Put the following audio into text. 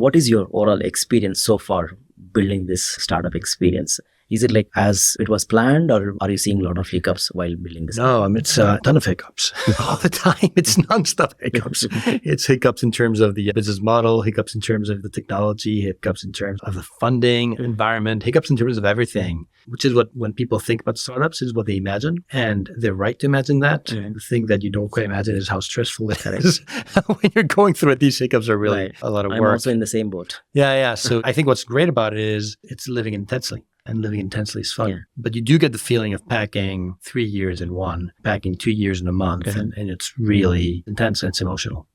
what is your overall experience so far building this startup experience? Is it like as it was planned, or are you seeing a lot of hiccups while building this? No, it's a ton of hiccups all the time. It's nonstop hiccups. It's hiccups in terms of the business model, hiccups in terms of the technology, hiccups in terms of the funding environment, hiccups in terms of everything, which is what when people think about startups is what they imagine. And they're right to imagine that. The thing that you don't quite imagine is how stressful it is when you're going through it. These hiccups are really a lot of work. I'm also in the same boat. Yeah. So I think what's great about it is it's living intensely. And living intensely is fun. Yeah. But you do get the feeling of packing 3 years in one, packing 2 years in a month. And it's really intense and it's emotional.